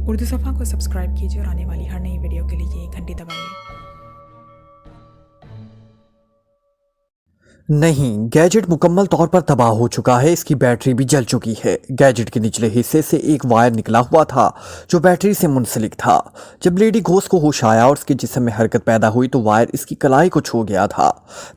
उर्दू सफ़ा को सब्सक्राइब कीजिए और आने वाली हर नई वीडियो के लिए घंटी दबाइए। नहीं, गैजेट मुकम्मल तौर पर तबाह हो चुका है। इसकी बैटरी भी जल चुकी है। गैजेट के निचले हिस्से से एक वायर निकला हुआ था जो बैटरी से मुंसलिक था। जब लेडी घोस्ट को होश आया और उसके जिस्म में हरकत पैदा हुई तो वायर इसकी कलाई को छू गया था।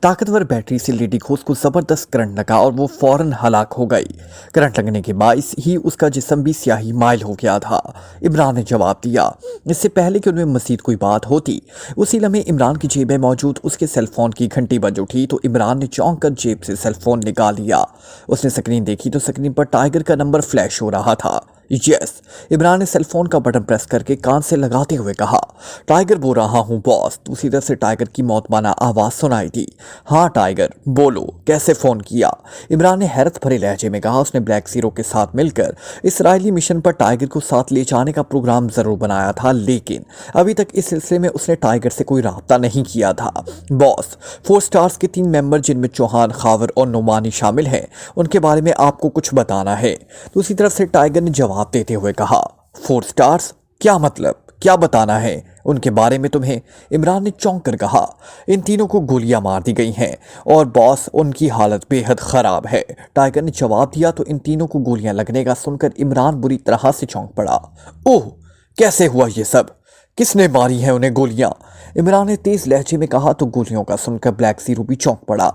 ताकतवर बैटरी से लेडी घोस्ट को ज़बरदस्त करंट लगा और वो फौरन हलाक हो गई। करंट लगने के बाइस ही उसका जिस्म भी स्याही माइल हो गया था। इमरान ने जवाब दिया। इससे पहले कि उनमें मज़ीद कोई बात होती, उसी लम्हे इमरान की जेब में मौजूद उसके सेल फोन की घंटी बज उठी तो इमरान ने चौंक कर जेब से सेल फोन निकाल लिया। उसने स्क्रीन देखी तो स्क्रीन पर टाइगर का नंबर फ्लैश हो रहा था। यस, इमरान ने सेल फोन का बटन प्रेस करके कान से लगाते हुए कहा, टाइगर बोल रहा हूं बॉस। दूसरी तरफ से टाइगर की मौतमाना आवाज़ सुनाई दी। हाँ टाइगर बोलो, कैसे फ़ोन किया? इमरान ने हैरत भरे लहजे में कहा। उसने ब्लैक ज़ीरो के साथ मिलकर इसराइली मिशन पर टाइगर को साथ ले जाने का प्रोग्राम ज़रूर बनाया था, लेकिन अभी तक इस सिलसिले में उसने टाइगर से कोई राब्ता नहीं किया था। बॉस, 4 स्टार्स के 3 मेंबर जिनमें चौहान, खावर और नोमानी शामिल हैं, उनके बारे में आपको कुछ बताना है। दूसरी तरफ से टाइगर ने जवाब देते हुए कहा, 4 स्टार्स? क्या मतलब? क्या बताना है उनके बारे में तुम्हें? इमरान ने चौंक कर कहा, इन तीनों को गोलियां मार दी गई हैं और बॉस उनकी हालत बेहद ख़राब है। टाइगर ने जवाब दिया तो इन तीनों को गोलियां लगने का सुनकर इमरान बुरी तरह से चौंक पड़ा। ओह, कैसे हुआ ये सब? किसने मारी है उन्हें गोलियां? इमरान ने तेज़ लहजे में कहा तो गोलियों का सुनकर ब्लैक ज़ीरो भी चौंक पड़ा।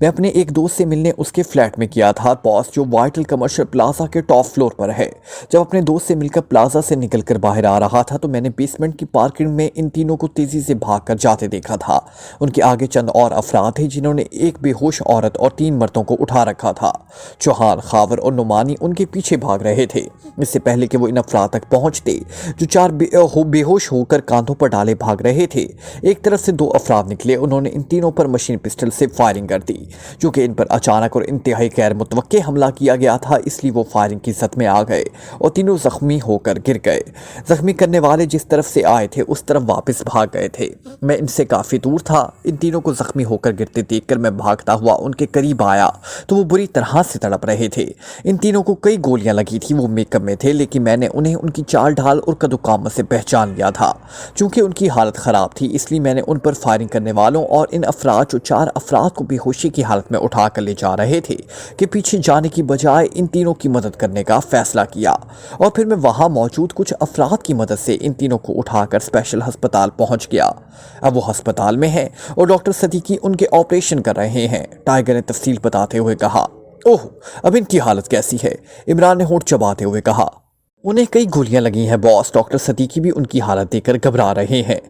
मैं अपने एक दोस्त से मिलने उसके फ्लैट में गया था बॉस, जो वाइटल कमर्शियल प्लाजा के टॉप फ्लोर पर है। जब अपने दोस्त से मिलकर प्लाजा से निकलकर बाहर आ रहा था तो मैंने बेसमेंट की पार्किंग में इन तीनों को तेज़ी से भागकर जाते देखा था। उनके आगे चंद और अफराद थे जिन्होंने एक बेहोश औरत और 3 मर्दों को उठा रखा था। चौहान, खावर और नुमानी उनके पीछे भाग रहे थे। इससे पहले कि वो इन अफराद तक पहुंचते, जो 4 बेहोश होकर कांधों पर डाले भाग रहे थे, एक तरफ से 2 अफराद निकले। उन्होंने इन तीनों पर मशीन पिस्टल से फायरिंग कर दी। चूंकि इन पर अचानक और इंतहाई गैर मुतवक्के हमला किया गया था, इसलिए वो फायरिंग की जद में आ गए और तीनों जख्मी होकर गिर गए। जख्मी करने वाले जिस तरफ से आए थे उस तरफ वापस भाग गए थे। मैं इनसे काफ़ी दूर था। इन तीनों को जख्मी होकर गिरते देखकर मैं भागता हुआ उनके करीब आया तो वो बुरी तरह से तड़प रहे थे। इन तीनों को कई गोलियां लगी थी। वो मेकअप में थे, लेकिन मैंने उन्हें उनकी चाल ढाल और कदोकामत से पहचान लिया था। चूंकि उनकी हालत ख़राब थी, इसलिए मैंने उन पर फायरिंग करने वालों और इन अफराद, जो 4 अफराद को बेहोशी की हालत में उठा कर ले जा रहे थे, के पीछे जाने की बजाय इन तीनों की मदद करने का फैसला किया। और फिर मैं वहां मौजूद कुछ अफराद की मदद से इन तीनों को उठाकर स्पेशल अस्पताल पहुंच गया। अब वो अस्पताल में है और डॉक्टर सदीकी उनके ऑपरेशन कर रहे हैं। टाइगर ने तफसील बताते हुए कहा। ओह, अब इनकी हालत कैसी है? इमरान ने होंठ चबाते हुए कहा। उन्हें कई गोलियां लगी हैं बॉस। डॉक्टर सदीकी भी उनकी हालत देखकर घबरा रहे हैं।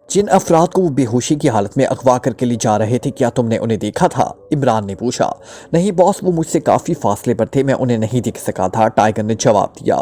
जिन अफराद को वो बेहोशी की हालत में अगवा करके ले जा रहे थे, क्या तुमने उन्हें देखा था? इमरान ने पूछा। नहीं बॉस, वो मुझसे काफ़ी फासले पर थे, मैं उन्हें नहीं देख सका था। टाइगर ने जवाब दिया।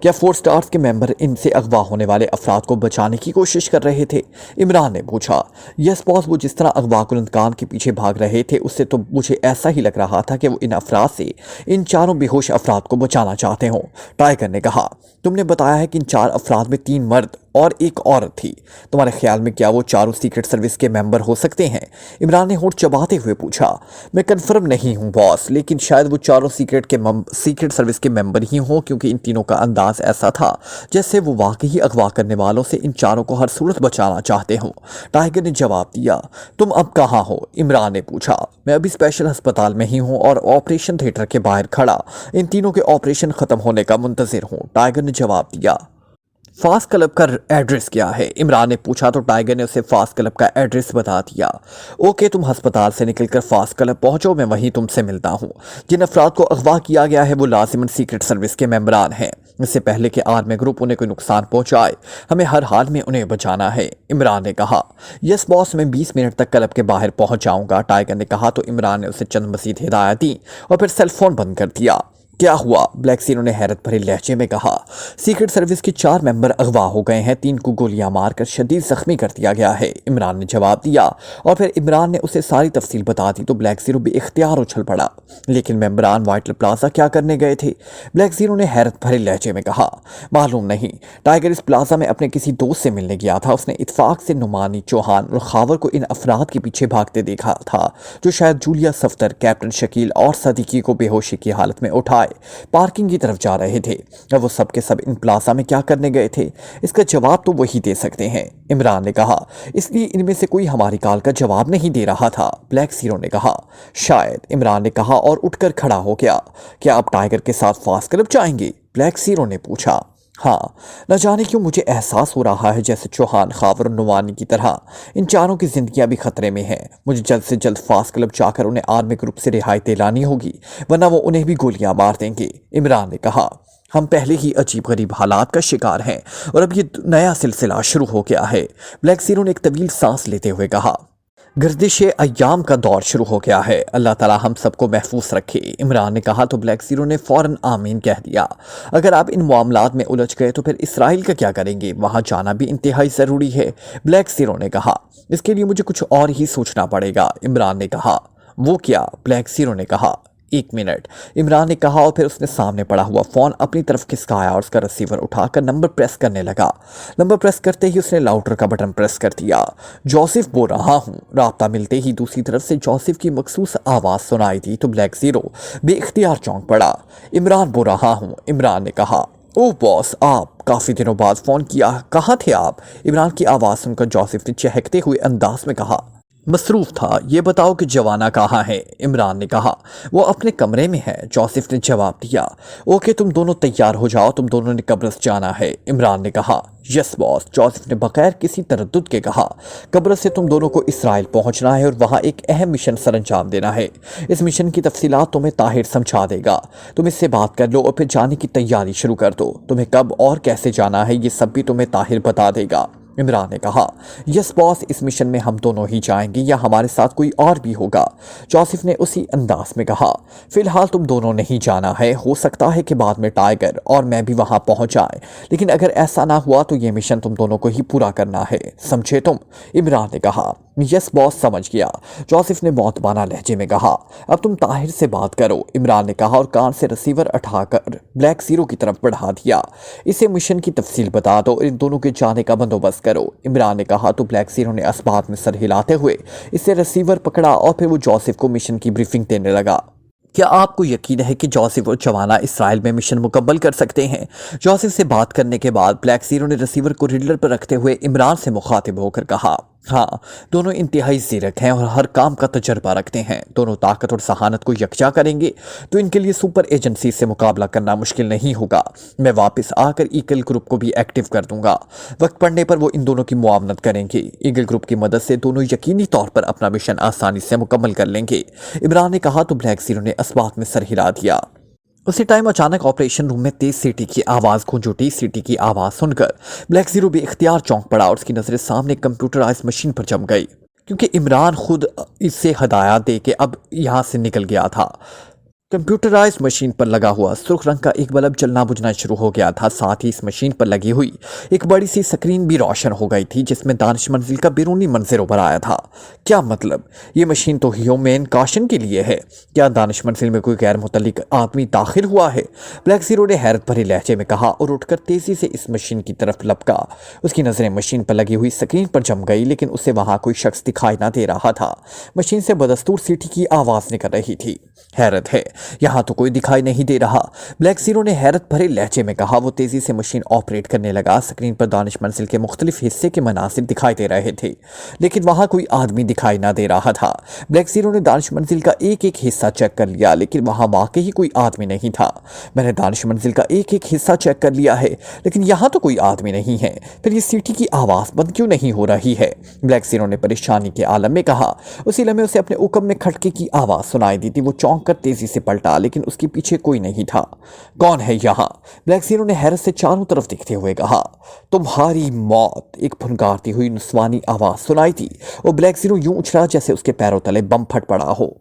क्या 4 स्टार्स के मेंबर इनसे अगवा होने वाले अफराद को बचाने की कोशिश कर रहे थे? इमरान ने पूछा। यस बॉस, वो जिस तरह अगवा कुलंदगान के पीछे भाग रहे थे उससे तो मुझे ऐसा ही लग रहा था कि वो इन अफराद से इन 4 बेहोश अफराद को बचाना चाहते हों। टाइगर ने कहा। तुमने बताया है कि इन 4 अफराद में 3 मर्द और 1 औरत थी। तुम्हारे ख्याल में क्या वो चारों सीक्रेट सर्विस के मेंबर हो सकते हैं? इमरान ने होंठ चबाते हुए पूछा। मैं कंफर्म नहीं हूं बॉस, लेकिन शायद वो चारों सीक्रेट सर्विस के मेंबर ही हों, क्योंकि इन तीनों का अंदाज ऐसा था जैसे वो वाकई अगवा करने वालों से इन चारों को हर सूरत बचाना चाहते हों। टाइगर ने जवाब दिया। तुम अब कहाँ हो? इमरान ने पूछा। मैं अभी स्पेशल अस्पताल में ही हूँ और ऑपरेशन थिएटर के बाहर खड़ा इन तीनों के ऑपरेशन ख़त्म होने का मुंतज़िर हूँ। टाइगर ने जवाब दिया। फास्ट क्लब का एड्रेस क्या है? इमरान ने पूछा तो टाइगर ने उसे फास्ट क्लब का एड्रेस बता दिया। ओके, तुम अस्पताल से निकलकर फास्ट क्लब पहुंचो, मैं वहीं तुमसे मिलता हूं। जिन अफराद को अगवा किया गया है वो लाजिमन सीक्रेट सर्विस के मेंबरान हैं। इससे पहले कि आर्मी ग्रुप उन्हें कोई नुकसान पहुंचाए, हमें हर हाल में उन्हें बचाना है। इमरान ने कहा। यस बॉस, मैं 20 मिनट तक क्लब के बाहर पहुंच जाऊंगा। टाइगर ने कहा तो इमरान ने उसे चंद मजीद हिदायत दी और फिर सेल फोन बंद कर दिया। क्या हुआ? ब्लैक ज़ीरो ने हैरत भरे लहजे में कहा। सीक्रेट सर्विस के 4 मेंबर अगवा हो गए हैं। 3 को गोलियां मारकर शदीद जख्मी कर दिया गया है। इमरान ने जवाब दिया और फिर इमरान ने उसे सारी तफसील बता दी तो ब्लैक ज़ीरो भी इख्तियार उछल पड़ा। लेकिन मेंबरान वाइटल प्लाजा क्या करने गए थे? ब्लैक ज़ीरो ने हैरत भरे लहजे में कहा। मालूम नहीं। टाइगर इस प्लाजा में अपने किसी दोस्त से मिलने गया था। उसने इत्फाक से नुमानी, चौहान और खावर को इन अफराद के पीछे भागते देखा था, जो शायद जूलिया सफ्तर, कैप्टन शकील और सदीकी को बेहोशी की हालत में उठाए उठाए पार्किंग की तरफ जा रहे थे। अब वो सब के सब इन प्लाजा में क्या करने गए थे, इसका जवाब तो वही दे सकते हैं, इमरान ने कहा। इसलिए इनमें से कोई हमारी कॉल का जवाब नहीं दे रहा था, ब्लैक ज़ीरो ने कहा। शायद, इमरान ने कहा और उठकर खड़ा हो गया। क्या आप टाइगर के साथ फास्ट क्लब जाएंगे, ब्लैक ज़ीरो ने पूछा। हाँ, न जाने क्यों मुझे एहसास हो रहा है जैसे चौहान, खावर और नुवानी की तरह इन चारों की जिंदगियां भी खतरे में हैं। मुझे जल्द से जल्द फास्ट क्लब जाकर उन्हें आर्मी ग्रुप से रिहाई दिलानी होगी, वरना वो उन्हें भी गोलियां मार देंगे, इमरान ने कहा। हम पहले ही अजीब गरीब हालात का शिकार हैं और अब ये नया सिलसिला शुरू हो गया है, ब्लैक ज़ीरो ने एक तवील सांस लेते हुए कहा। गर्दिश अय्याम का दौर शुरू हो गया है, अल्लाह ताला हम सबको महफूज रखे, इमरान ने कहा। तो ब्लैक ज़ीरो ने फौरन आमीन कह दिया। अगर आप इन मामलात में उलझ गए तो फिर इसराइल का क्या करेंगे, वहाँ जाना भी इंतहाई ज़रूरी है, ब्लैक ज़ीरो ने कहा। इसके लिए मुझे कुछ और ही सोचना पड़ेगा, इमरान ने कहा। वो क्या, ब्लैक ज़ीरो ने कहा। 1 मिनट, इमरान ने कहा और फिर उसने सामने पड़ा हुआ फ़ोन अपनी तरफ खिसकाया और उसका रिसीवर उठाकर नंबर प्रेस करने लगा। नंबर प्रेस करते ही उसने लाउडर का बटन प्रेस कर दिया। जोसेफ बोल रहा हूँ, राब्ता मिलते ही दूसरी तरफ से जोसेफ की मखसूस आवाज़ सुनाई दी तो ब्लैक ज़ीरो बेइख्तियार चौंक पड़ा। इमरान बोल रहा हूँ, इमरान ने कहा। ओह बॉस, आप काफ़ी दिनों बाद फ़ोन किया, कहाँ थे आप, इमरान की आवाज़ सुनकर जोसेफ ने चहकते हुए अंदाज में कहा। मसरूफ था, ये बताओ कि जवाना कहाँ है, इमरान ने कहा। वो अपने कमरे में है, जोसेफ ने जवाब दिया। ओके, तुम दोनों तैयार हो जाओ, तुम दोनों ने कब्रस जाना है, इमरान ने कहा। यस बॉस, जोसेफ ने बगैर किसी तरद्दुद के कहा। कब्रस से तुम दोनों को इसराइल पहुंचना है और वहां एक अहम मिशन सर अंजाम देना है। इस मिशन की तफसीलात तुम्हें ताहिर समझा देगा। तुम इससे बात कर लो और फिर जाने की तैयारी शुरू कर दो। तुम्हें कब और कैसे जाना है ये सब भी तुम्हें ताहिर बता देगा, इमरान ने कहा। यस बॉस, इस मिशन में हम दोनों ही जाएंगे या हमारे साथ कोई और भी होगा, जोसेफ ने उसी अंदाज में कहा। फिलहाल तुम दोनों नहीं जाना है, हो सकता है कि बाद में टाइगर और मैं भी वहां पहुंच जाए, लेकिन अगर ऐसा ना हुआ तो ये मिशन तुम दोनों को ही पूरा करना है, समझे तुम, इमरान ने कहा। यस बॉस, समझ गया, जोसेफ ने मौतबाना लहजे में कहा। अब तुम ताहिर से बात करो, इमरान ने कहा और कान से रिसीवर उठाकर ब्लैक ज़ीरो की तरफ बढ़ा दिया। इसे मिशन की तफसील बता दो और इन दोनों के जाने का बंदोबस्त करो, इमरान ने कहा। तो ब्लैक ज़ीरो ने असबाब में सर हिलाते हुए इसे रिसीवर पकड़ा और फिर वो जोसेफ को मिशन की ब्रीफिंग देने लगा। क्या आपको यकीन है कि जोसेफ और जवाना इसराइल में मिशन मुकम्मल कर सकते हैं? जोसेफ से बात करने के बाद ब्लैक ज़ीरो ने रिसीवर को रिडलर पर रखते हुए इमरान से मुखातिब होकर कहा। हाँ, दोनों इंतहाई ज़ीरक हैं और हर काम का तजर्बा रखते हैं। दोनों ताकत और सहानत को यकजा करेंगे तो इनके लिए सुपर एजेंसी से मुकाबला करना मुश्किल नहीं होगा। मैं वापस आकर ईगल ग्रुप को भी एक्टिव कर दूंगा। वक्त पड़ने पर वो इन दोनों की मुआवनत करेंगे। ईगल ग्रुप की मदद से दोनों यकीनी तौर पर अपना मिशन आसानी से मुकम्मल कर लेंगे, इमरान ने कहा। तो ब्लैक ज़ीरो ने असबात में सर हिला दिया। उसी टाइम अचानक ऑपरेशन रूम में तेज सीटी की आवाज़ गूंज उठी। सीटी की आवाज़ सुनकर ब्लैक ज़ीरो बेइख्तियार चौंक पड़ा और उसकी नज़रें सामने कंप्यूटराइज मशीन पर जम गई, क्योंकि इमरान खुद इससे हदायत दे के अब यहाँ से निकल गया था। कंप्यूटराइज मशीन पर लगा हुआ सुर्ख रंग का एक बल्ब जलना बुझना शुरू हो गया था। साथ ही इस मशीन पर लगी हुई एक बड़ी सी स्क्रीन भी रोशन हो गई थी, जिसमें दानिश मंजिल का बैरूनी मंजर उभर आया था। क्या मतलब, ये मशीन तो ह्यूमन काशन के लिए है? क्या दानिश मंजिल में कोई गैर मुतल्लिक आदमी दाखिल हुआ है? ब्लैक ज़ीरो ने हैरत भरे लहजे में कहा और उठकर तेजी से इस मशीन की तरफ लपका। उसकी नज़रें मशीन पर लगी हुई स्क्रीन पर जम गई, लेकिन उसे वहाँ कोई शख्स दिखाई ना दे रहा था। मशीन से बदस्तूर सीटी की आवाज़ निकल रही थी। हैरत है, यहाँ तो कोई दिखाई नहीं दे रहा, ब्लैक ज़ीरो ने हैरत भरे लहजे में कहा। वो तेजी से मशीन ऑपरेट करने लगा। स्क्रीन पर दानिश मंजिल के मुख्तलिफ हिस्से के मनासिर दिखाई दे रहे थे, लेकिन वहाँ कोई आदमी दिखाई ना दे रहा था। ब्लैक ज़ीरो ने दानिश मंजिल का एक एक हिस्सा चेक कर लिया, लेकिन वहाँ वाकई कोई आदमी नहीं था। मैंने दानिश मंजिल का एक एक हिस्सा चेक कर लिया है, लेकिन यहाँ तो कोई आदमी नहीं है। फिर ये सीटी की आवाज़ बंद क्यों नहीं हो रही है? ब्लैक ज़ीरो ने परेशानी के आलम में कहा। उसी लम्हे उसे अपने उकम में खटके की आवाज़ सुनाई दी थी। वो चौंक कर तेजी से पलटा, लेकिन उसके पीछे कोई नहीं था। कौन है यहाँ? ब्लैक ज़ीरो ने हैरत से चारों तरफ देखते हुए कहा। तुम्हारी मौत, एक फुनकारती हुई नुस्वानी आवाज़ सुनाई थी और ब्लैक ज़ीरो यूं उछला जैसे उसके पैरों तले बम फट पड़ा हो।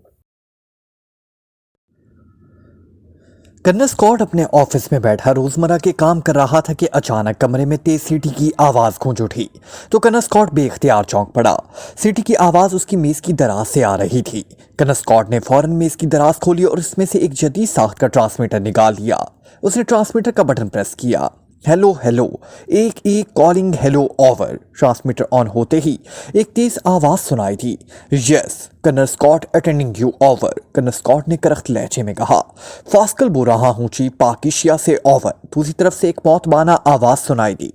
कर्नल स्कॉट अपने ऑफिस में बैठा रोजमर्रा के काम कर रहा था कि अचानक कमरे में तेज सीटी की आवाज गूंज उठी। तो कर्नल स्कॉट बेइख्तियार चौंक पड़ा। सीटी की आवाज उसकी मेज की दराज से आ रही थी। कर्नल स्कॉट ने फौरन मेज की दराज खोली और इसमें से एक जदीद साख्त का ट्रांसमीटर निकाल लिया। उसने ट्रांसमीटर का बटन प्रेस किया। हेलो हेलो, एक calling hello over. Transmitter on होते ही एक तेज आवाज सुनाई दी। Yes colonel Scott attending you over. Colonel Scott ने करख्त लहजे में कहा। फास्कल बोल रहा हूँ चीफ पाकिशिया से ओवर। दूसरी तरफ से एक मौतबाना आवाज सुनाई दी।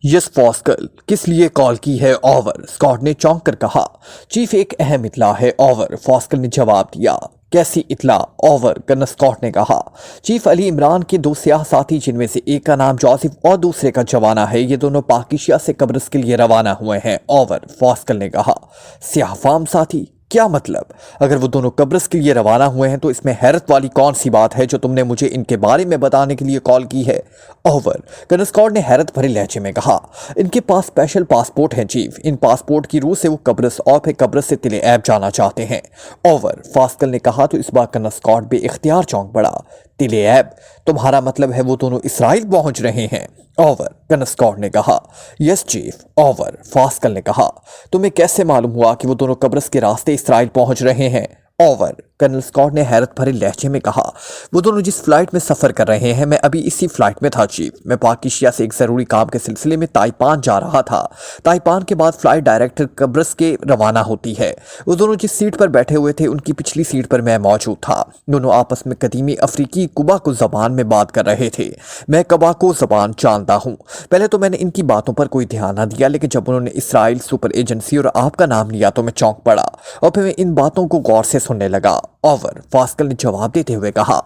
यस फास्कल, किस लिए कॉल की है ओवर। स्कॉट ने चौंक कर कहा। चीफ एक अहम इत्तला है ओवर। फास्कल ने जवाब दिया। कैसी इत्तला ओवर। कर्नल स्कॉट ने कहा। चीफ अली इमरान के दो सियाह साथी जिनमें से एक का नाम जोसेफ और दूसरे का जवाना है, ये दोनों पाकिशिया से कब्रिस के लिए रवाना हुए हैं ओवर। फास्कल ने कहा। सियाह फाम साथी, क्या मतलब? अगर वो दोनों कब्रिस के लिए रवाना हुए हैं तो इसमें हैरत वाली कौन सी बात है जो तुमने मुझे इनके बारे में बताने के लिए कॉल की है ओवर। कर्नल स्कॉट ने हैरत भरे लहजे में कहा। इनके पास स्पेशल पासपोर्ट है चीफ। इन पासपोर्ट की रूह से वो कब्रिस और फिर कब्रिस से तिले ऐब जाना चाहते हैं ओवर। फास्कल ने कहा तो इस बार कर्नल स्कॉट बे इख्तियार चौंक पड़ा। तिले ऐब, तुम्हारा मतलब है वो दोनों इसराइल पहुंच रहे हैं ओवर। कर्नल स्कॉट ने कहा। Yes chief over. फास्कल ने कहा। तुम्हें कैसे मालूम हुआ कि वो दोनों कब्रिस के रास्ते इसराइल पहुंच रहे हैं ओवर। कर्नल स्कॉट ने हैरत भरे लहजे में कहा। वो दोनों जिस फ्लाइट में सफर कर रहे हैं, मैं अभी इसी फ्लाइट में था चीफ। मैं पाकिशिया से एक जरूरी काम के सिलसिले में ताइपान जा रहा था। ताइपान के बाद फ्लाइट डायरेक्ट कब्रिस के रवाना होती है। वो दोनों जिस सीट पर बैठे हुए थे उनकी पिछली सीट पर मैं मौजूद था। दोनों आपस में कदीमी अफ्रीकी कुबा को जबान में बात कर रहे थे। मैं कबा को जबान जानता हूँ। पहले तो मैंने इनकी बातों पर कोई ध्यान न दिया, लेकिन जब उन्होंने इसराइल सुपर एजेंसी और आपका नाम लिया तो मैं चौंक पड़ा और फिर मैं इन बातों को गौर से सुनने लगा ओवर। फास्कल ने जवाब देते हुए कहा।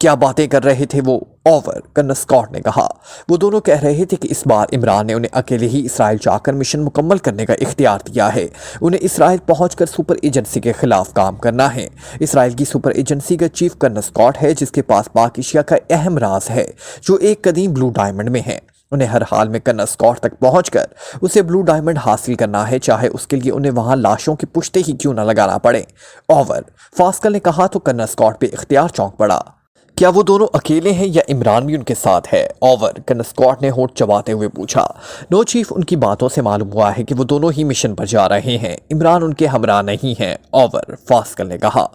क्या बातें कर रहे थे वो ओवर। कर्नल स्कॉट ने कहा। वो दोनों कह रहे थे कि इस बार इमरान ने उन्हें अकेले ही इसराइल जाकर मिशन मुकम्मल करने का इख्तियार दिया है। उन्हें इसराइल पहुंचकर सुपर एजेंसी के खिलाफ काम करना है। इसराइल की सुपर एजेंसी का चीफ कर्नल स्कॉट है, जिसके पास पाकिशिया का अहम राज है जो एक कदीम ब्लू डायमंड में है। उन्हें हर हाल में कर्नल स्कॉट तक पहुंचकर उसे ब्लू डायमंड हासिल करना है, चाहे उसके लिए उन्हें वहां लाशों की पुश्ते ही क्यों न लगाना पड़े ओवर। फास्कल ने कहा तो कर्नल स्कॉट पे इख्तियार चौंक पड़ा। क्या वो दोनों अकेले हैं या इमरान भी उनके साथ है ओवर। कर्नल स्कॉट ने होंठ चबाते हुए पूछा। नो चीफ, उनकी बातों से मालूम हुआ है कि वो दोनों ही मिशन पर जा रहे हैं। इमरान उनके हमरा नहीं है ओवर। फास्कल ने कहा।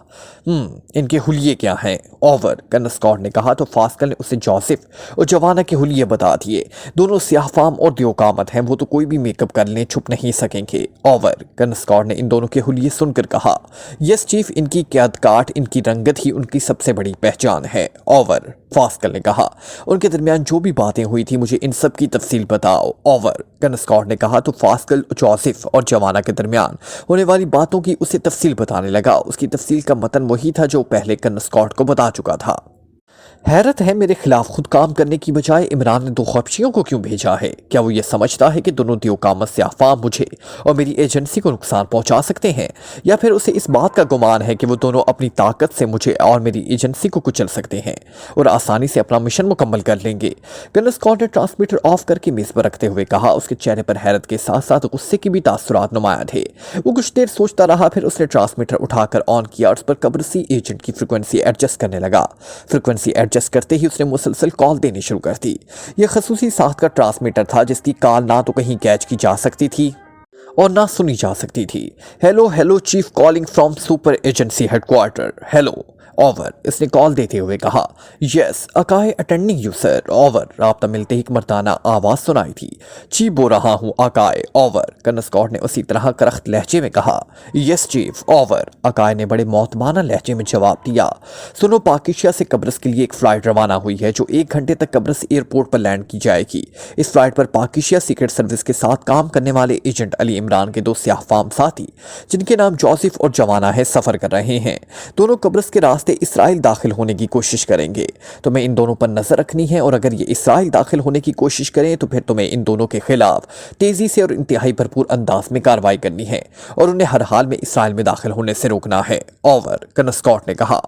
इनके हुलिये क्या हैं ओवर। कर्नल स्कॉट ने कहा तो फास्कल ने उसे जोसेफ और जवाना के हुलिये बता दिए। दोनों सियाहफाम और दियोकामत हैं, वो तो कोई भी मेकअप कर लें छुप नहीं सकेंगे ओवर। कर्नल स्कॉट ने इन दोनों के हुलिये सुनकर कहा। यस चीफ, इनकी क्याद काट, इनकी रंगत ही उनकी सबसे बड़ी पहचान है ओवर। फास्कल ने कहा। उनके दरमियान जो भी बातें हुई थी मुझे इन सब की तफसील बताओ ओवर। कर्नल स्कॉट ने कहा तो फास्कल, जोसेफ और जवाना के दरमियान होने वाली बातों की उसे तफसील बताने लगा। उसकी तफसील का मतन वही था जो पहले कर्नल स्कॉट को बता चुका था। हैरत है, मेरे खिलाफ खुद काम करने की बजाय इमरान ने दो खबशियों को क्यों भेजा है? क्या वो ये समझता है कि दोनों दियोकामत से अफवाह मुझे और मेरी एजेंसी को नुकसान पहुंचा सकते हैं, या फिर उसे इस बात का गुमान है कि वो दोनों अपनी ताकत से मुझे और मेरी एजेंसी को कुचल सकते हैं और आसानी से अपना मिशन मुकम्मल कर लेंगे? कर्नल स्कॉट ने ट्रांसमीटर ऑफ करके मेज पर रखते हुए कहा। उसके चेहरे पर हैरत के साथ साथ गुस्से की भी तासुरात नुमाया थे। वो कुछ देर सोचता रहा, फिर उसने ट्रांसमीटर उठाकर ऑन किया और उस पर कब्रिसी एजेंट की फ्रिक्वेंसी एडजस्ट करने लगा। फ्रिक्वेंसी एडजस्ट करते ही उसने मुसलसल कॉल देनी शुरू कर दी। यह खसूसी साख्त का ट्रांसमीटर था, जिसकी कॉल ना तो कहीं कैच की जा सकती थी और ना सुनी जा सकती थी। Hello hello chief, calling from super agency headquarter. Hello over. इसने कॉल देते हुए कहा। Yes acai attending you sir over. राब्ता मिलते ही एक मर्दाना आवाज सुनाई थी। चीफ बोल रहा हूँ अकाई ओवर। कर्नल स्कॉट ने उसी तरह करख्त लहजे में कहा। Yes chief over. अकाई ने बड़े मौतबाना लहजे में जवाब दिया। सुनो, पाकिशिया से कब्रिस के लिए एक फ्लाइट रवाना हुई है जो 1 घंटे तक कब्रिस एयरपोर्ट पर लैंड की जाएगी। इस फ्लाइट पर पाकिशिया सीक्रेट सर्विस के साथ काम करने वाले एजेंट अली इमरान के दो सियाहफाम साथी, जिनके नाम जोसेफ और जवाना है, सफर कर रहे हैं। दोनों कब्रिस के रास्ते इसराइल दाखिल होने की कोशिश करेंगे। तुम्हें इन दोनों पर नजर रखनी है और अगर ये इसराइल दाखिल होने की कोशिश करें तो फिर तुम्हें इन दोनों के खिलाफ तेजी से और इंतहाई भरपूर अंदाज में कार्रवाई करनी है और उन्हें हर हाल में इसराइल में दाखिल होने से रोकना है ओवर। कर्नल स्कॉट ने कहा।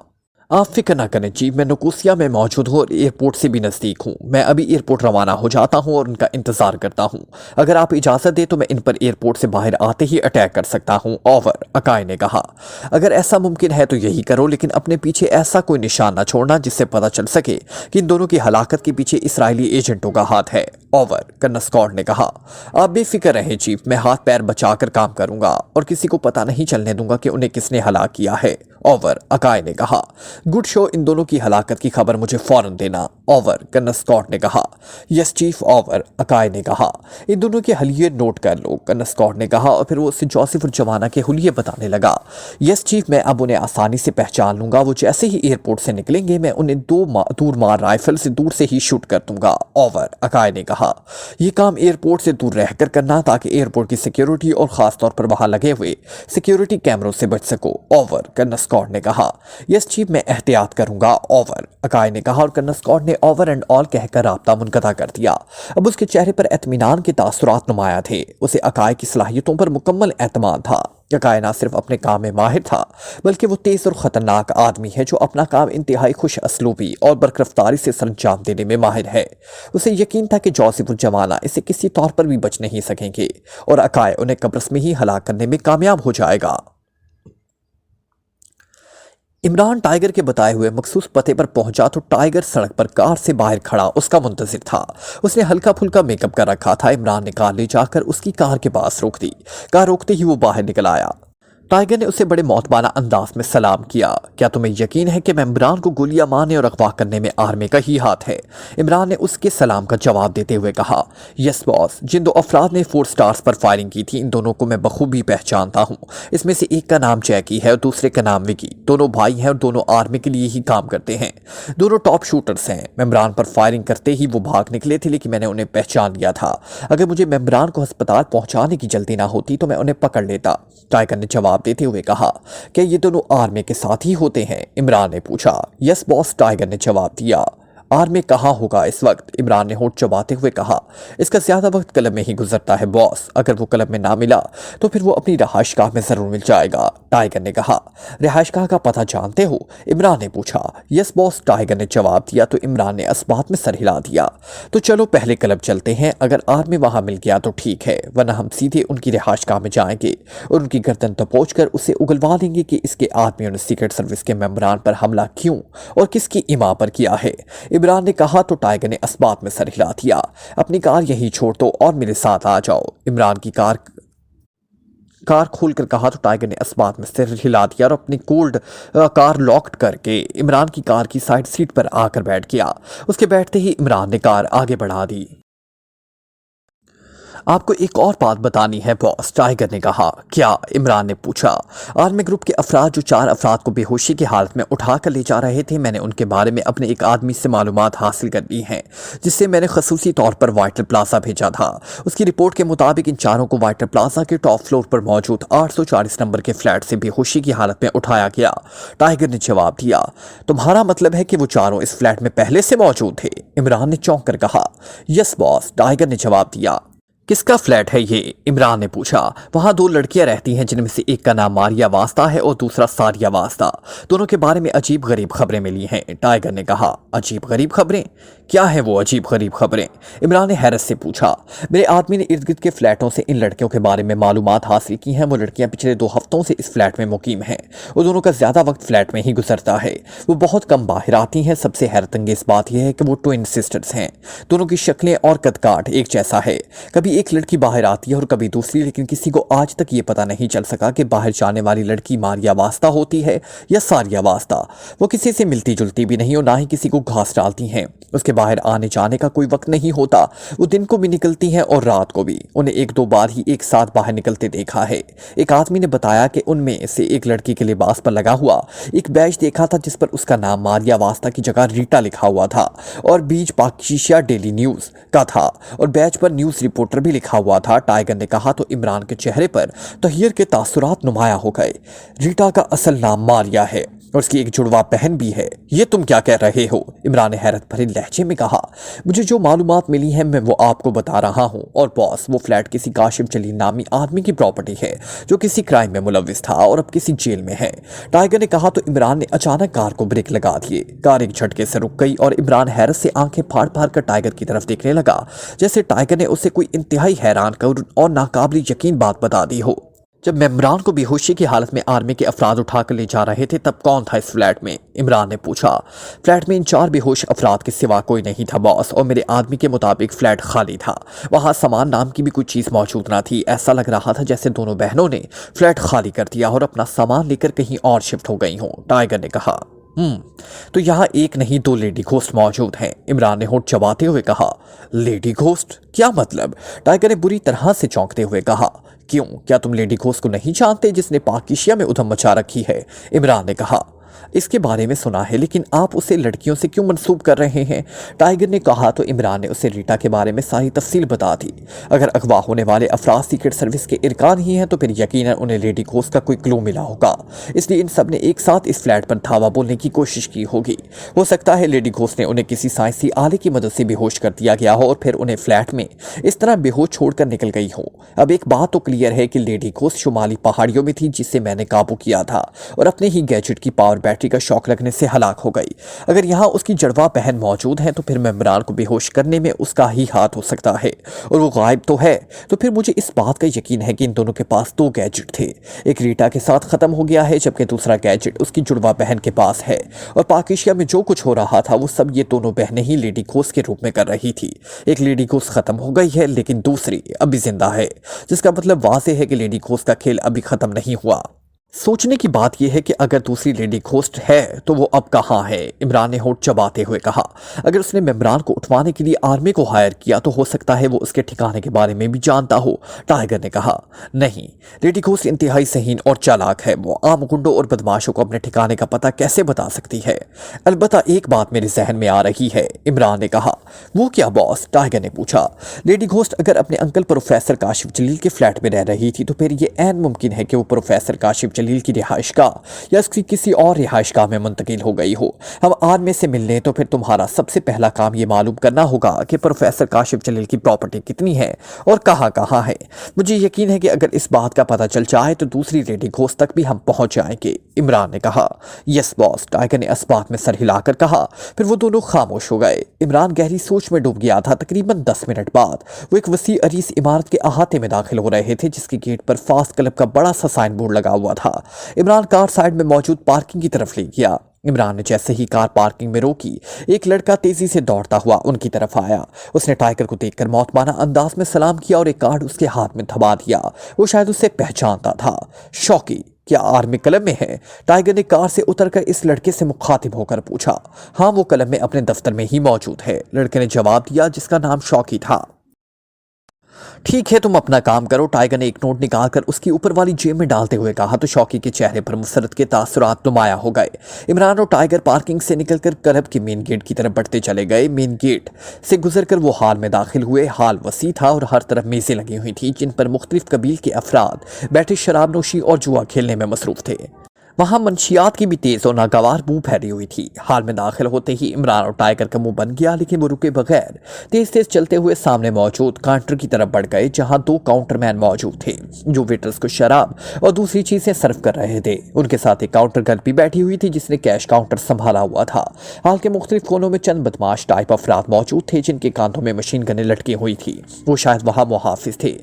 आप फिक्र ना करें चीफ, मैं नकोसिया में मौजूद हूँ और एयरपोर्ट से भी नज़दीक हूँ। मैं अभी एयरपोर्ट रवाना हो जाता हूँ और उनका इंतज़ार करता हूँ। अगर आप इजाज़त दें तो मैं इन पर एयरपोर्ट से बाहर आते ही अटैक कर सकता हूँ ओवर। अकाई ने कहा। अगर ऐसा मुमकिन है तो यही करो, लेकिन अपने पीछे ऐसा कोई निशान न छोड़ना जिससे पता चल सके कि इन दोनों की हलाकत के पीछे इसराइली एजेंटों का हाथ है ओवर। कर्नल स्कॉट ने कहा। आप बेफिक्र रहें चीफ, मैं हाथ पैर बचाकर काम करूंगा और किसी को पता नहीं चलने दूंगा कि उन्हें किसने हलाक किया है ओवर अकाई ने कहा। गुड शो, इन दोनों की हलाकत की खबर मुझे फौरन देना। ओवर कर्नल स्कॉट ने कहा। Yes chief. ओवर अकाई ने कहा। इन दोनों के हलिये नोट कर लो, कर्नल स्कॉट ने कहा और फिर वो उससे जोसेफ और जवाना के हुलिये बताने लगा। यस चीफ, मैं अब उन्हें आसानी से पहचान लूंगा। वो जैसे ही एयरपोर्ट से निकलेंगे मैं उन्हें दूर मार राइफल से दूर से ही शूट कर दूंगा। ओवर अकाई ने कहा। यह काम एयरपोर्ट से दूर रहकर करना ताकि एयरपोर्ट की सिक्योरिटी और खासतौर पर वहां लगे हुए सिक्योरिटी कैमरों से बच सको। ओवर कर्नल स्कॉट ने कहा। यस चीफ, मैं एहतियात करूंगा। ओवर अकाई ने कहा और कर्नल स्कॉट ने ओवर एंड ऑल कहकर राब्ता मुनक़ता कर दिया। अब उसके चेहरे पर इत्मीनान के तासुरात नुमाया थे। उसे अकाई की सलाहियतों पर मुकम्मल एतमाद था। अकाई ना सिर्फ अपने काम में माहिर था बल्कि वो तेज और खतरनाक आदमी है जो अपना काम इंतहाई खुश असलूबी और बरकरफ्तारी से सरंजाम देने में माहिर है। उसे यकीन था कि जोसेफ और जवाना इसे किसी तौर पर भी बच नहीं सकेंगे और अकाई उन्हें कब्रिस में ही हलाक करने में कामयाब हो जाएगा। इमरान टाइगर के बताए हुए मखसूस पते पर पहुंचा तो टाइगर सड़क पर कार से बाहर खड़ा उसका मुंतजिर था। उसने हल्का फुल्का मेकअप कर रखा था। इमरान ने कार ले जाकर उसकी कार के पास रोक दी। कार रोकते ही वो बाहर निकल आया। टाइगर ने उसे बड़े मौतबाना अंदाज में सलाम किया। क्या तुम्हें यकीन है कि मैं इमरान को गोलियां मारने और अगवा करने में आर्मी का ही हाथ है? इमरान ने उसके सलाम का जवाब देते हुए कहा। यस बॉस, जिन दो अफराद ने 4 स्टार्स पर फायरिंग की थी इन दोनों को मैं बखूबी पहचानता हूँ। इसमें से एक का नाम जैकी है और दूसरे का नाम विकी। दोनों भाई हैं और दोनों आर्मी के लिए ही काम करते हैं। दोनों टॉप शूटर्स हैं। इमरान पर फायरिंग करते ही वो भाग निकले थे लेकिन मैंने उन्हें पहचान लिया था। अगर मुझे इमरान को अस्पताल पहुंचाने की जल्दी ना होती तो मैं उन्हें पकड़ लेता। टाइगर ने जवाब देते हुए कहा। क्या ये दोनों आर्मी के साथ ही होते हैं? इमरान ने पूछा। यस बॉस, टाइगर ने जवाब दिया। आर्मी कहाँ होगा इस वक्त? इमरान ने होठ चबाते हुए कहा। इसका ज्यादा वक्त क्लब में ही गुजरता है बॉस। अगर वो क्लब में ना मिला तो फिर वो अपनी रहायशगाह में जरूर मिल जाएगा। टाइगर ने कहा। रहायशगाह का पता जानते हो? इमरान ने पूछा। यस बॉस, टाइगर ने जवाब दिया तो इमरान ने अस्बात में सर हिला दिया। तो चलो पहले क्लब चलते हैं। अगर आर्मी वहां मिल गया तो ठीक है, वरना हम सीधे उनकी रहायशगाह में जाएंगे और उनकी गर्दन दबोच कर उसे उगलवा लेंगे कि इसके आदमियों ने सीक्रेट सर्विस के मेंबरान पर हमला क्यों और किसकी इमा पर किया है। इमरान ने कहा तो टाइगर ने अस्बात में सर हिला दिया। अपनी कार यहीं छोड़ दो और मेरे साथ आ जाओ। इमरान की कार खोलकर कहा तो टाइगर ने अस्बात में सिर हिला दिया और अपनी कोल्ड कार लॉक्ड करके इमरान की कार की साइड सीट पर आकर बैठ गया। उसके बैठते ही इमरान ने कार आगे बढ़ा दी। आपको एक और बात बतानी है बॉस, टाइगर ने कहा। क्या? इमरान ने पूछा। आर्मी ग्रुप के अफराद जो 4 अफराद को बेहोशी की हालत में उठाकर ले जा रहे थे, मैंने उनके बारे में अपने एक आदमी से मालूमात हासिल कर ली हैं जिससे मैंने खसूसी तौर पर वाइटल प्लाजा भेजा था। उसकी रिपोर्ट के मुताबिक इन चारों को वाइटल प्लाजा के टॉप फ्लोर पर मौजूद 840 नंबर के फ्लैट से बेहोशी की हालत में उठाया गया। टाइगर ने जवाब दिया। तुम्हारा मतलब है कि वो चारों इस फ्लैट में पहले से मौजूद थे? इमरान ने चौंक कर कहा। यस बॉस, टाइगर ने जवाब दिया। किसका फ्लैट है ये? इमरान ने पूछा। वहां 2 लड़कियां रहती हैं जिनमें से एक का नाम मारिया वास्ता है और दूसरा सारिया वास्ता। दोनों के बारे में अजीब गरीब खबरें मिली हैं। टाइगर ने कहा। अजीब गरीब खबरें? क्या है वो अजीब गरीब खबरें? इमरान ने हैरत से पूछा। मेरे आदमी ने इर्द गिर्द के फ्लैटों से इन लड़कियों के बारे में मालूमात हासिल की हैं। वो लड़कियां पिछले 2 हफ्तों से इस फ्लैट में मुकीम हैं। वो दोनों का ज्यादा वक्त फ्लैट में ही गुजरता है। वो बहुत कम बाहर आती हैं। सबसे हैरतअंगेज बात यह है कि वो ट्विन सिस्टर्स हैं। दोनों की शक्लें और कदकाठ एक जैसा है। कभी एक लड़की बाहर आती है और कभी दूसरी, लेकिन किसी को आज तक ये पता नहीं चल सका कि बाहर जाने वाली लड़की मारिया वास्ता होती है या सारिया वास्ता। वो किसी से मिलती जुलती भी नहीं और ना ही किसी को घास डालती हैं। उसके बाहर आने जाने का कोई वक्त नहीं होता। वो दिन को भी निकलती हैं और रात को भी। उन्हें 1-2 बार ही एक साथ बाहर निकलते देखा है। एक आदमी ने बताया कि उनमें से एक लड़की के लिबास पर लगा हुआ एक बैज देखा था जिस पर उसका नाम मारिया वास्ता की जगह रीटा लिखा हुआ था और बीच पाकिस्तान डेली न्यूज का था और बैच पर न्यूज रिपोर्टर भी लिखा हुआ था। टाइगर ने कहा तो इमरान के चेहरे पर तहयर के तासुरात नुमाया हो गए। रीटा का असल नाम मारिया है और उसकी एक जुड़वा बहन भी है। ये तुम क्या कह रहे हो? इमरान ने हैरत भरे लहजे में कहा। मुझे जो मालूमात मिली है मैं वो आपको बता रहा हूँ। और बॉस, वो फ्लैट किसी काशिफ जलील नामी आदमी की प्रॉपर्टी है जो किसी क्राइम में मुलविस था और अब किसी जेल में है। टाइगर ने कहा तो इमरान ने अचानक कार को ब्रेक लगा दिए। कार एक झटके से रुक गई और इमरान हैरत से आंखें फाड़ फाड़ कर टाइगर की तरफ देखने लगा जैसे टाइगर ने उसे कोई इंतहाई हैरान कर और नाकाबिल यकीन बात बता दी हो। जब मेमरान को बेहोशी की हालत में आर्मी के अफराद उठाकर ले जा रहे थे तब कौन था इस फ्लैट में? इमरान ने पूछा। फ्लैट में इन 4 बेहोश अफराद के सिवा कोई नहीं था बॉस, और मेरे आदमी के मुताबिक फ्लैट खाली था। वहाँ सामान नाम की भी कोई चीज़ मौजूद ना थी। ऐसा लग रहा था जैसे दोनों बहनों ने फ्लैट खाली कर दिया और अपना सामान लेकर कहीं और शिफ्ट हो गई हों, टाइगर ने कहा। तो यहाँ एक नहीं 2 लेडी घोस्ट मौजूद हैं, इमरान ने होंठ चबाते हुए कहा। Lady ghost? क्या मतलब? टाइगर ने बुरी तरह से चौंकते हुए कहा। क्यों, क्या तुम लेडी घोस्ट को नहीं जानते जिसने पाकिस्तान में उधम मचा रखी है? इमरान ने कहा। इसके बारे में सुना है, लेकिन आप उसे लड़कियों से क्यों मंसूब कर रहे हैं? टाइगर ने कहा तो इमरान ने उसे रीटा के बारे में सारी तफसील बता दी। अगर अगवा होने वाले अफराद सीक्रेट सर्विस के इरकान ही हैं तो फिर यकीनन उन्हें लेडी घोस्ट का कोई क्लू मिला होगा, इसलिए इन सब ने एक साथ इस फ्लैट पर धावा बोलने की कोशिश की होगी। हो सकता है लेडी घोस्ट ने उन्हें किसी साइंसी आले की मदद से बेहोश कर दिया गया हो और फिर उन्हें फ्लैट में इस तरह बेहोश छोड़कर निकल गई हो। अब एक बात तो क्लियर है कि लेडी घोस्ट शुमाली पहाड़ियों में थी जिससे मैंने काबू किया था और अपने ही गैजेट की पावर बैटरी का शॉक लगने से हलाक हो गई। अगर यहाँ उसकी जुड़वा बहन मौजूद है तो फिर मेमरान को बेहोश करने में उसका ही हाथ हो सकता है, और वो गायब तो है। तो फिर मुझे इस बात का यकीन है कि इन दोनों के पास 2 गैजेट थे। एक रीटा के साथ खत्म हो गया है जबकि दूसरा गैजेट उसकी जुड़वा बहन के पास है, और पाकिस्तान में जो कुछ हो रहा था वो सब ये दोनों बहनें ही लेडी घोस्ट के रूप में कर रही थी। एक लेडी घोस्ट खत्म हो गई है लेकिन दूसरी अभी जिंदा है, जिसका मतलब वाज़ेह है कि लेडी घोस्ट का खेल अभी खत्म नहीं हुआ। सोचने की बात यह है कि अगर दूसरी लेडी घोस्ट है तो वो अब कहाँ है? इमरान ने होंठ चबाते हुए कहा। अगर उसने मेमरान को उठवाने के लिए आर्मी को हायर किया तो हो सकता है वो उसके ठिकाने के बारे में भी जानता हो, टाइगर ने कहा। नहीं, लेडी घोस्ट इंतहाई सहीन और चालाक है। वो आम गुंडों और बदमाशों को अपने ठिकाने का पता कैसे बता सकती है? अलबत्ता एक बात मेरे जहन में आ रही है, इमरान ने कहा। वो क्या बॉस? टाइगर ने पूछा। लेडी घोस्ट अगर अपने अंकल प्रोफेसर काशिफ जलील के फ्लैट में रह रही थी तो फिर ये ऐन मुमकिन है कि वो प्रोफेसर काशिफ जलील की रिहाइशगाह या उसकी किसी और रिहाइशगाह में मुंतकिल हो गई हो। हम आर्मी से मिलने तो फिर तुम्हारा सबसे पहला काम ये मालूम करना होगा कि प्रोफेसर काशिफ जलील की प्रॉपर्टी कितनी है और कहाँ कहाँ है। मुझे यकीन है कि अगर इस बात का पता चल जाए तो दूसरी लेडी घोस्ट तक भी हम पहुंच जाएंगे, इमरान ने कहा। यस बॉस, टाइगर ने इस्बात में सर हिलाकर कहा। फिर वो दोनों खामोश हो गए। इमरान गहरी सोच में डूब गया था। तकरीबन 10 मिनट बाद वो एक वसी अरीस इमारत के अहाते में दाखिल हो रहे थे जिसके गेट पर फास्ट क्लब का बड़ा सा साइन बोर्ड लगा हुआ था। इमरान कार साइड में मौजूद पार्किंग की तरफ ले गया। इमरान ने जैसे ही कार पार्किंग में रोकी, एक लड़का तेजी से दौड़ता हुआ उनकी तरफ आया। उसने टाइगर को देखकर मौतबाना अंदाज में सलाम किया और एक कार्ड उसके हाथ में थमा दिया। वो शायद उसे पहचानता था। शौकी, क्या आर्मी क्लब में है? टाइगर ने कार से उतरकर इस लड़के से मुखातिब होकर पूछा। हाँ, वो क्लब में अपने दफ्तर में ही मौजूद है, लड़के ने जवाब दिया जिसका नाम शौकी था। ठीक है, तुम अपना काम करो, टाइगर ने एक नोट निकालकर उसकी ऊपर वाली जेब में डालते हुए कहा तो शौकी के चेहरे पर मुसरत के तासुरात नुमाया हो गए। इमरान और टाइगर पार्किंग से निकलकर क्लब के मेन गेट की तरफ बढ़ते चले गए। मेन गेट से गुजरकर वो हाल में दाखिल हुए। हाल वसी था और हर तरफ मेजें लगी हुई थी जिन पर मुख्तलिफ कबील के अफराद बैठे शराब नोशी और जुआ खेलने में मसरूफ थे। वहाँ मंशियात की भी तेज और नागवार बू फैली हुई थी। हाल में दाखिल होते ही इमरान और टाइगर का मुंह बन गया, लेकिन वो रुके बगैर तेज तेज चलते हुए सामने मौजूद काउंटर की तरफ बढ़ गए जहाँ 2 काउंटरमैन मौजूद थे जो वेटर्स को शराब और दूसरी चीजें सर्व कर रहे थे। उनके साथ एक काउंटर गर्ल भी बैठी हुई थी जिसने कैश काउंटर संभाला हुआ था। हाल के मुख्तलिफ कोनों में चंद बदमाश टाइप अफराद मौजूद थे जिनके कांधों में मशीन गनें लटकी हुई थी। वो शायद वहाँ मुहाफिज थे।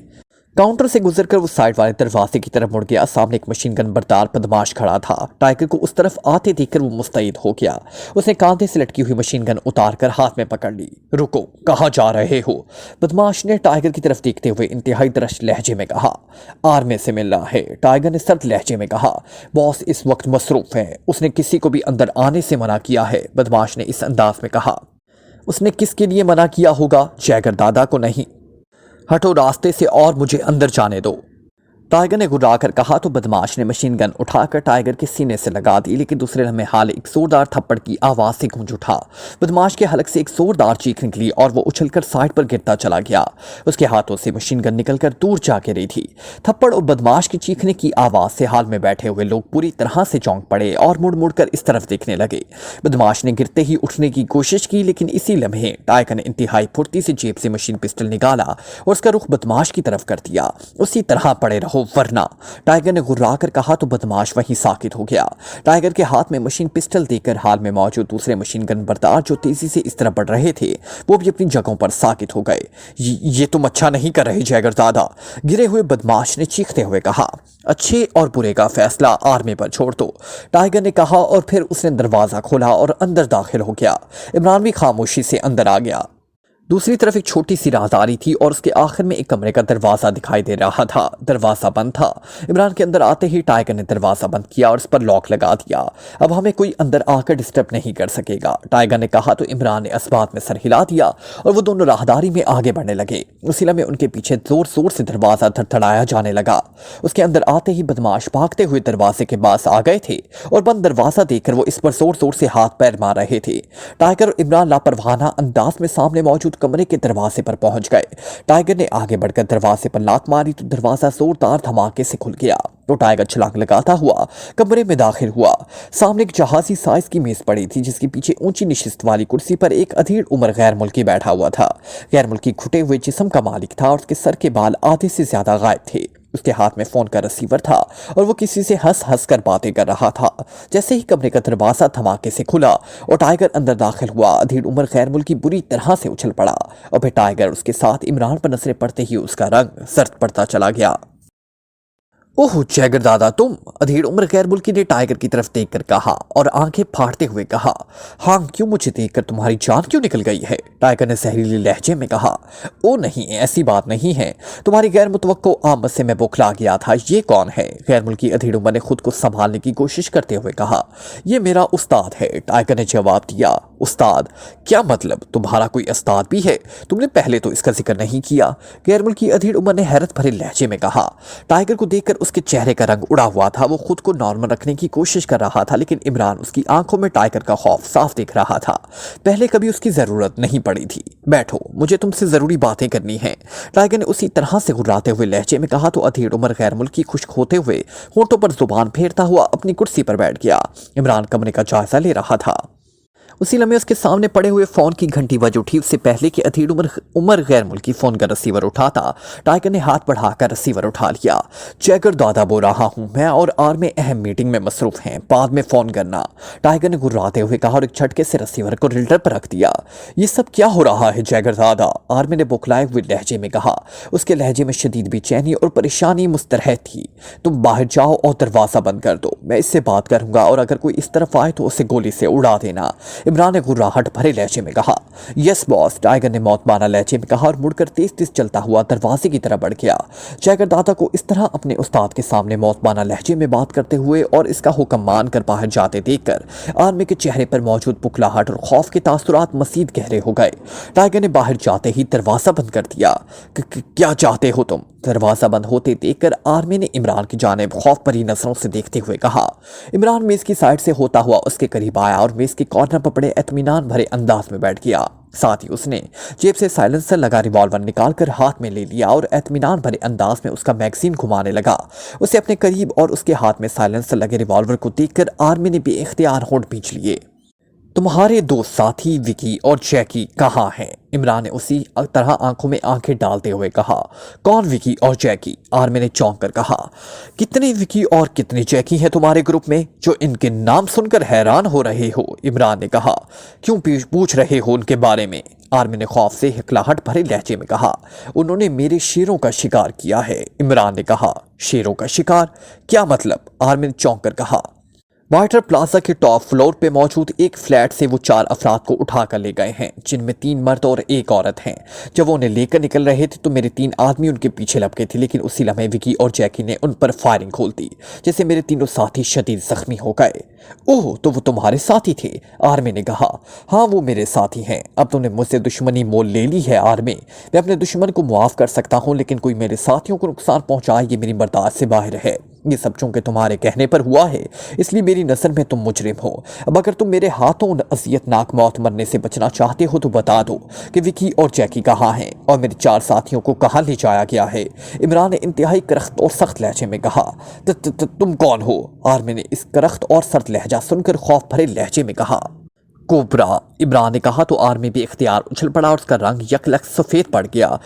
काउंटर से गुजरकर वो साइड वाले दरवाजे की तरफ मुड़ गया। सामने एक मशीन गन बरदार बदमाश खड़ा था। टाइगर को उस तरफ आते देखकर वो मुस्तैद हो गया। उसने कांधे से लटकी हुई मशीन गन उतारकर हाथ में पकड़ ली। रुको, कहाँ जा रहे हो? बदमाश ने टाइगर की तरफ देखते हुए इंतहाई दरश लहजे में कहा। आर्मी से मिलना है, टाइगर ने सर्द लहजे में कहा। बॉस इस वक्त मसरूफ है, उसने किसी को भी अंदर आने से मना किया है, बदमाश ने इस अंदाज में कहा। उसने किसके लिए मना किया होगा? जैगर दादा को नहीं। हटो रास्ते से और मुझे अंदर जाने दो, टाइगर ने गुर्राकर कहा तो बदमाश ने मशीन गन उठाकर टाइगर के सीने से लगा दी, लेकिन दूसरे लम्हे हाल एक जोरदार थप्पड़ की आवाज से गूंज उठा। बदमाश के हलक से एक जोरदार चीख निकली और वो उछलकर साइड पर गिरता चला गया। उसके हाथों से मशीन गन निकलकर दूर जा गिरी थी। थप्पड़ और बदमाश के चीखने की आवाज से हाल में बैठे हुए लोग पूरी तरह से चौंक पड़े और मुड़ मुड़ कर इस तरफ देखने लगे। बदमाश ने गिरते ही उठने की कोशिश की, लेकिन इसी लम्हे टाइगर ने इंतहाई फुर्ती से जेब से मशीन पिस्टल निकाला और उसका रुख बदमाश की तरफ कर दिया। उसी तरह पड़े रहो, हो वरना। टाइगर ने गुर्रा कर कहा तो बदमाश वहीं साकित हो गया। टाइगर के हाथ में मशीन पिस्टल देखकर हाल में मौजूद दूसरे मशीन गन बरदार जो तेजी से इस तरह बढ़ रहे थे वो भी अपनी जगहों पर साकित हो गए। ये तुम अच्छा नहीं कर रहे जैगर दादा, गिरे हुए बदमाश ने चीखते हुए कहा। अच्छे और बुरे का फैसला आर्मी पर छोड़ दो, टाइगर ने कहा और फिर उसने दरवाजा खोला और अंदर दाखिल हो गया। इमरान भी खामोशी से अंदर आ गया। दूसरी तरफ एक छोटी सी राहदारी थी और उसके आखिर में एक कमरे का दरवाजा दिखाई दे रहा था। दरवाजा बंद था। इमरान के अंदर आते ही टाइगर ने दरवाजा बंद किया और उस पर लॉक लगा दिया। अब हमें कोई अंदर आकर डिस्टर्ब नहीं कर सकेगा, टाइगर ने कहा तो इमरान ने अस्बात में सर हिला दिया और वो दोनों राहदारी में आगे बढ़ने लगे। उसी लम्हे उनके पीछे जोर जोर से दरवाजा धड़धड़ाया जाने लगा। उसके अंदर आते ही बदमाश भागते हुए दरवाजे के पास आ गए थे और बंद दरवाजा देखकर वो इस पर जोर जोर से हाथ पैर मार रहे थे। टाइगर और इमरान लापरवाना अंदाज में सामने मौजूद कमरे के दरवाजे पर पहुंच गए। टाइगर ने आगे बढ़कर दरवाजे पर लात मारी तो दरवाजा जोरदार धमाके से खुल गया। तो टाइगर छलांग लगाता हुआ कमरे में दाखिल हुआ। सामने एक जहाजी साइज की मेज पड़ी थी जिसके पीछे ऊंची निशिस्त वाली कुर्सी पर एक अधीर उम्र गैर मुल्की बैठा हुआ था। गैर मुल्की घुटे हुए जिस्म का मालिक था और उसके सर के बाल आधे से ज्यादा गायब थे। उसके हाथ में फोन का रिसीवर था और वो किसी से हंस हंस कर बातें कर रहा था। जैसे ही कमरे का दरवाजा धमाके से खुला और टाइगर अंदर दाखिल हुआ, अधीर उम्र गैर मुल्की बुरी तरह से उछल पड़ा और फिर टाइगर उसके साथ इमरान पर नजरें पड़ते ही उसका रंग सर्द पड़ता चला गया। ओह जैगर दादा तुम, अधीर उम्र गैर मुल्की ने टाइगर की तरफ देखकर कहा और आंखें फाड़ते हुए कहा। हाँ क्यों, मुझे देखकर तुम्हारी जान क्यों निकल गई है? टाइगर ने जहरीली लहजे में कहा। ओ नहीं, ऐसी बात नहीं है, तुम्हारी गैर मुतवक्को आमद से मैं बौखला गया था। ये कौन है? गैर मुल्की अधीर उम्र ने खुद को संभालने की कोशिश करते हुए कहा। ये मेरा उस्ताद है, टाइगर ने जवाब दिया। उस्ताद? क्या मतलब, तुम्हारा कोई उस्ताद भी है? तुमने पहले तो इसका जिक्र नहीं किया, गैर मुल्की अधीर उम्र ने हैरत भरे लहजे में कहा। टाइगर को देखकर उसके चेहरे का रंग उड़ा हुआ था। वो खुद को नॉर्मल रखने की कोशिश कर रहा था लेकिन इमरान उसकी आंखों में टाइगर का खौफ साफ दिख रहा था। पहले कभी उसकी जरूरत नहीं पड़ी थी। बैठो, मुझे तुमसे जरूरी बातें करनी हैं, टाइगर ने उसी तरह से गुर्राते हुए लहजे में कहा तो अधीर उम्र गैर मुल्की खुश्क होते हुए होंठों पर जुबान फेरता हुआ अपनी कुर्सी पर बैठ गया। इमरान कमरे का जायजा ले रहा था। उसी लम्हे उसके सामने पड़े हुए फोन की घंटी बज उठी। उससे पहले कि अधीर उमर गैर मुल्की फोन का रिसीवर उठाता, टाइगर ने हाथ बढ़ाकर रिसीवर उठा लिया। जैगर दादा बोल रहा हूं मैं और आर्मी अहम मीटिंग में मसरूफ हैं, बाद में फोन करना, टाइगर ने गुर्राते हुए कहा और एक झटके से रिसीवर को रिल्टर पर रख दिया। ये सब क्या हो रहा है जैगर दादा? आर्मी ने बौखलाए हुए लहजे में कहा। उसके लहजे में शदीद बेचैनी और परेशानी मुस्तरह थी। तुम बाहर जाओ और दरवाजा बंद कर दो, मैं इससे बात करूंगा और अगर कोई इस तरफ आए तो उसे गोली से उड़ा देना, इमरान ने गुर्राहट भरे लहजे में कहा। यस बॉस, टाइगर ने मौतमाना लहजे में कहा और मुड़कर तेज तेज चलता हुआ दरवाजे की तरफ बढ़ गया। जैगर दादा को इस तरह अपने उस्ताद के सामने मौतमाना लहजे में बात करते हुए और इसका हुक्म मानकर बाहर जाते देखकर आर्मी के चेहरे पर मौजूद बुखलाहट और खौफ के तासुरात मजीद गहरे हो गए। टाइगर ने बाहर जाते ही दरवाजा बंद कर दिया। क्या चाहते हो तुम? दरवाजा बंद होते देखकर आर्मी ने इमरान की जानिब खौफ भरी नजरों से देखते हुए कहा। इमरान मेज की साइड से होता हुआ उसके करीब आया और मेज के कॉर्नर पर पड़े इत्मीनान भरे अंदाज में बैठ गया। साथ ही उसने जेब से साइलेंसर लगा रिवॉल्वर निकालकर हाथ में ले लिया और इत्मीनान भरे अंदाज में उसका मैगजीन घुमाने लगा। उसे अपने करीब और उसके हाथ में साइलेंसर लगे रिवॉल्वर को देखकर आर्मी ने बेइख्तियार होंठ भींच लिए। तुम्हारे दो साथी विकी और जैकी कहाँ हैं? इमरान ने उसी तरह आंखों में आंखें डालते हुए कहा। कौन विकी और जैकी? आर्मी ने चौंक कर कहा। कितने विकी और कितने जैकी हैं तुम्हारे ग्रुप में जो इनके नाम सुनकर हैरान हो रहे हो? इमरान ने कहा। क्यों पूछ रहे हो उनके बारे में? आर्मी ने खौफ से हिकलाहट भरे लहजे में कहा। उन्होंने मेरे शेरों का शिकार किया है, इमरान ने कहा। शेरों का शिकार? क्या मतलब? आर्मी ने चौंक कर कहा। वाइटर प्लाजा के टॉप फ्लोर पे मौजूद एक फ्लैट से वो 4 अफराद को उठा कर ले गए हैं जिनमें 3 मर्द और 1 औरत हैं। जब वो उन्हें लेकर निकल रहे थे तो मेरे 3 आदमी उनके पीछे लपके थे लेकिन उसी लम्हे विकी और जैकी ने उन पर फायरिंग खोल दी जिससे मेरे तीनों साथी शदीद जख्मी हो गए। ओह, तो वो तुम्हारे साथी थे? आर्मी ने कहा। हाँ, वो मेरे साथी हैं। अब तुमने मुझसे दुश्मनी मोल ले ली है आर्मी। मैं अपने दुश्मन को मुआफ कर सकता हूँ लेकिन कोई मेरे साथियों को नुकसान पहुंचाए ये मेरी बर्दाश्त से बाहर है। ये सब चूंकि तुम्हारे कहने पर हुआ है इसलिए मेरी नज़र में तुम मुजरिम हो। अब अगर तुम मेरे हाथों उन अज़ियतनाक मौत मरने से बचना चाहते हो तो बता दो कि विकी और जैकी कहाँ हैं और मेरे 4 साथियों को कहाँ ले जाया गया है। इमरान ने इंतहाई करख्त और सख्त लहजे में कहा। तुम कौन हो? आर्मी ने इस करख्त और सर्द लहजा सुनकर खौफ भरे लहजे में कहा। कोबरा, इमरान ने कहा तो आर्मी भी इख्तियार उछल पड़ा और उसका रंग यकलक सफ़ेद पड़ गया।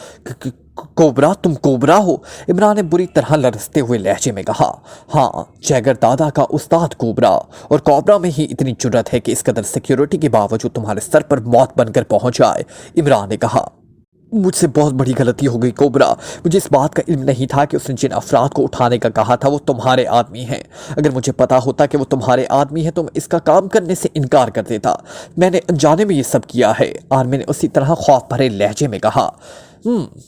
कोबरा, तुम कोबरा हो? इमरान ने बुरी तरह लरसते हुए लहजे में कहा। हाँ, जैगर दादा का उस्ताद कोबरा, और कोबरा में ही इतनी जुर्रत है कि इस कदर सिक्योरिटी के बावजूद तुम्हारे सर पर मौत बनकर पहुंच जाए, इमरान ने कहा। मुझसे बहुत बड़ी गलती हो गई कोबरा। मुझे इस बात का इल्म नहीं था कि उसने जिन अफराद को उठाने का कहा था वो तुम्हारे आदमी हैं। अगर मुझे पता होता कि वो तुम्हारे आदमी हैं तो मैं इसका काम करने से इनकार कर देता। मैंने अनजाने में ये सब किया है, आर्मी ने उसी तरह खौफ भरे लहजे में कहा।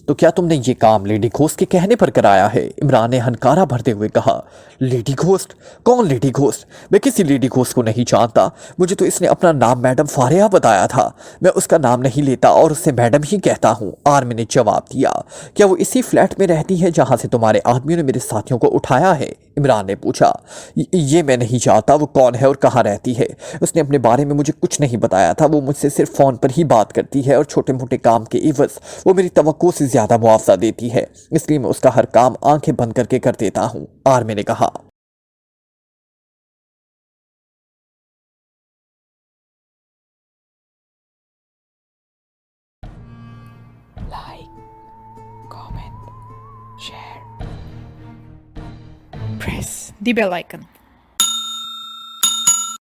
तो क्या तुमने ये काम लेडी घोस्ट के कहने पर कराया है? इमरान ने हनकारा भरते हुए कहा। Lady ghost? कौन लेडी घोस्ट? मैं किसी लेडी घोस्ट को नहीं जानता। मुझे तो इसने अपना नाम मैडम फारिया बताया था। मैं उसका नाम नहीं लेता और उससे मैडम ही कहता हूँ, आर्मी ने जवाब दिया। क्या वो इसी फ्लैट में रहती है जहाँ से तुम्हारे आदमियों ने मेरे साथियों को उठाया है? इमरान ने पूछा। ये मैं नहीं जानता वो कौन है और कहाँ रहती है। उसने अपने बारे में मुझे कुछ नहीं बताया था। वो मुझसे सिर्फ फ़ोन पर ही बात करती है और छोटे मोटे काम के एवज वो मेरी तवक्को से ज़्यादा मुआवजा देती है, इसलिए मैं उसका हर काम आंखें बंद करके कर देता हूँ, आर्मी ने कहा। Like, comment, share, press the bell icon